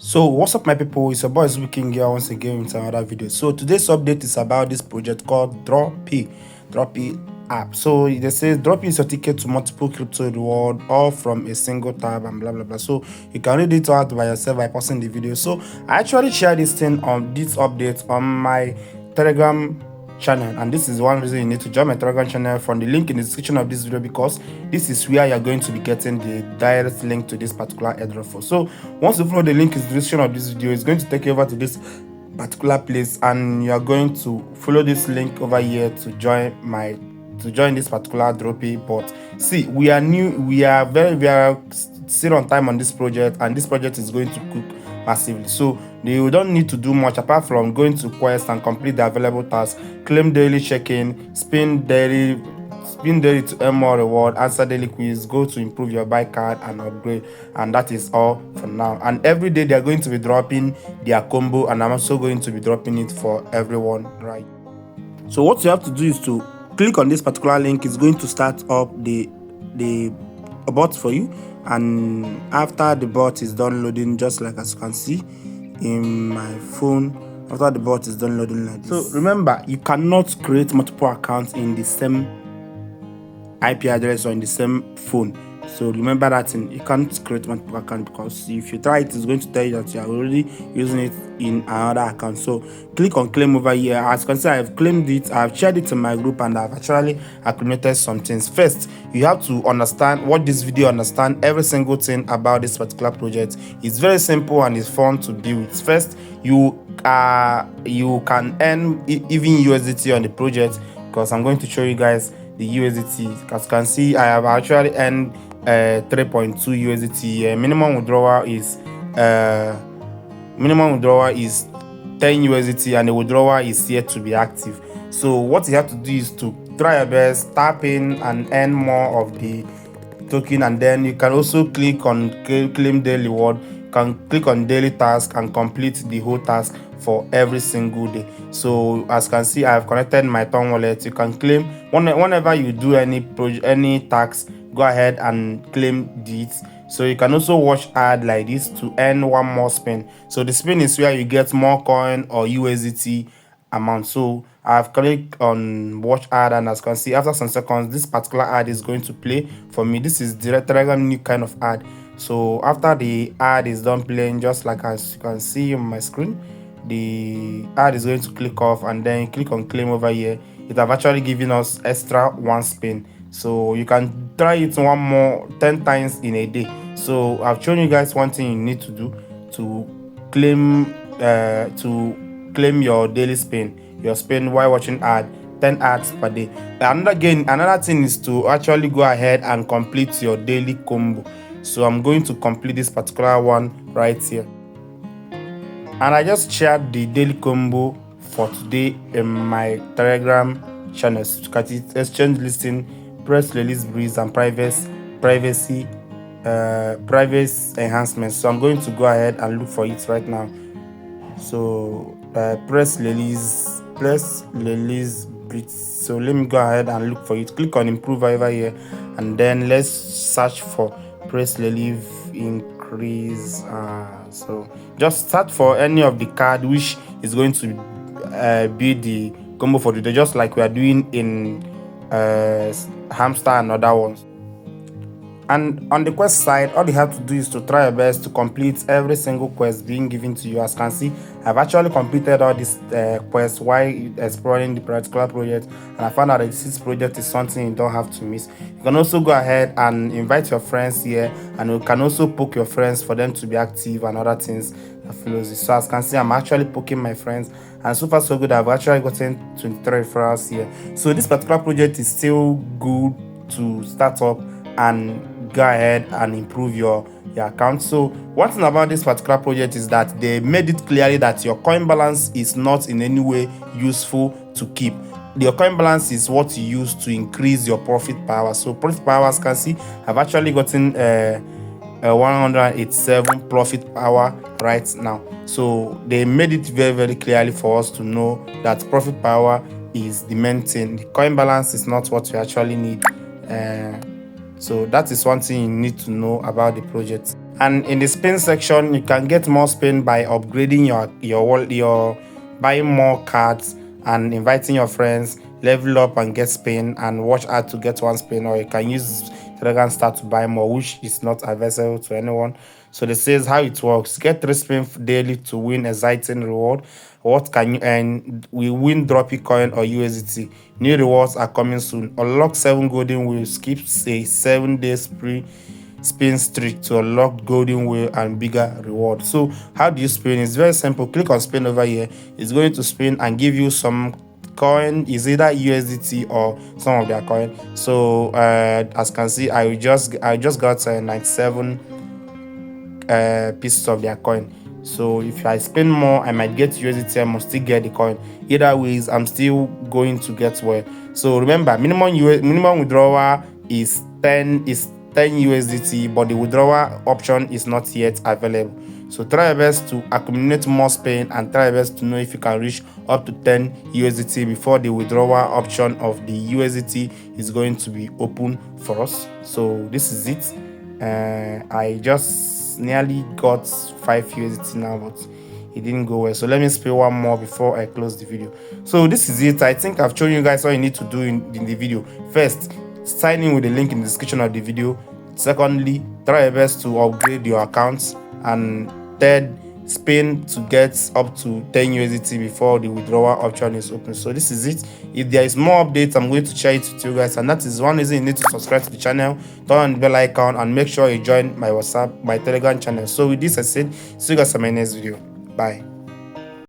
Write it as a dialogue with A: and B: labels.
A: So what's up my people, it's your boy Speaking here once again with another video. So today's update is about this project called Droppe app. So they say Droppe is your ticket to multiple crypto reward all from a single tab and blah blah blah. So you can read it out by yourself by pausing the video. So I actually shared this thing on this update on my Telegram channel, and this is one reason you need to join my Telegram channel from the link in the description of this video, because this is where you're going to be getting the direct link to this particular airdrop. So once you follow the link in the description of this video, it's going to take you over to this particular place, and you're going to follow this link over here to join this particular Droppe. But see, we are new, we are still on time on this project, and this project is going to cook massively. So you don't need to do much apart from going to quest and complete the available tasks, claim daily check-in, spin daily to earn more reward, answer daily quiz, go to improve your buy card and upgrade, and that is all for now. And every day they are going to be dropping their combo, and I'm also going to be dropping it for everyone, right? So what you have to do is to click on this particular link. It's going to start up the bot for you, and after the bot is done loading, just like as you can see in my phone, after the bot is done loading like this. So remember, you cannot create multiple accounts in the same IP address or in the same phone. So remember that thing, you can't create multiple accounts, because if you try it's going to tell you that you are already using it in another account. So click on claim over here. As you can see, I've claimed it, I've shared it in my group, and I've actually accumulated some things. First, you have to understand what this video understand every single thing about this particular project. It's very simple and it's fun to deal with. First, you can earn even USDT on the project, because I'm going to show you guys the USDT. As you can see, I have actually earned 3.2 USDT. Minimum withdrawal is 10 USDT, and the withdrawal is yet to be active. So what you have to do is to try your best, tap in and earn more of the token, and then you can also click on claim daily reward. You can click on daily task and complete the whole task for every single day. So as you can see, I have connected my Ton wallet. You can claim whenever you do any task, go ahead and claim it. So you can also watch ad like this to earn one more spin. So the spin is where you get more coin or USDT amount. So I've clicked on watch ad, and as you can see, after some seconds this particular ad is going to play for me. This is directly new kind of ad. So after the ad is done playing, just like as you can see on my screen, the ad is going to click off, and then click on claim over here. It have actually given us extra one spin, so you can try it 10 times in a day. So I've shown you guys one thing you need to do to claim your daily spin, your spin while watching ad, 10 ads per day. Another thing is to actually go ahead and complete your daily combo. So I'm going to complete this particular one right here, and I just shared the daily combo for today in my Telegram channel. Exchange listing, press release breeze, and privacy enhancements. So I'm going to go ahead and look for it right now. So press release breeze. So let me go ahead and look for it. Click on improve over here, and then let's search for press release increase. So just start for any of the card which is going to be the combo for today, just like we are doing in hamster and other ones. And on the quest side, all you have to do is to try your best to complete every single quest being given to you. As you can see, I've actually completed all these quests while exploring the particular project, and I found out that this project is something you don't have to miss. You can also go ahead and invite your friends here, and you can also poke your friends for them to be active and other things that follows it. So as you can see, I'm actually poking my friends, and so far so good. I've actually gotten 23 referrals here. So this particular project is still good to start up and go ahead and improve your account. So one thing about this particular project is that they made it clearly that your coin balance is not in any way useful to keep. Your coin balance is what you use to increase your profit power. So profit power, as you can see, I've actually gotten 187 profit power right now. So they made it very clearly for us to know that profit power is the main thing. The coin balance is not what you actually need. So that is one thing you need to know about the project. And in the spin section, you can get more spin by upgrading your buying more cards and inviting your friends, level up and get spin, and watch out to get one spin, or you can use Telegram Star to buy more, which is not available to anyone. So this is how it works. Get 3 spin daily to win exciting reward. What can you earn? We win Droppe coin or USDT. New rewards are coming soon. Unlock 7 golden wheels. Skip a 7 days free spin streak to unlock golden wheel and bigger reward. So how do you spin? It's very simple. Click on spin over here. It's going to spin and give you some coin, is either USDT or some of their coin. So as you can see, I just got 97 pieces of their coin. So if I spend more, I might get USDT, I must still get the coin. Either ways, I'm still going to get well. So remember, minimum withdrawal is 10 USDT, but the withdrawal option is not yet available. So try your best to accumulate more spin and try your best to know if you can reach up to 10 USDT before the withdrawal option of the USDT is going to be open for us. So this is it. I just nearly got 5 USDT now, but it didn't go well. So let me spin one more before I close the video. So this is it. I think I've shown you guys what you need to do in the video. First, sign in with the link in the description of the video. Secondly, try your best to upgrade your accounts. And third, spin to get up to 10 USDT before the withdrawal option is open. So this is it. If there is more updates, I'm going to share it with you guys, and that is one reason you need to subscribe to the channel, turn on the bell icon, and make sure you join my WhatsApp, my Telegram channel. So with this I said, see you guys in my next video. Bye.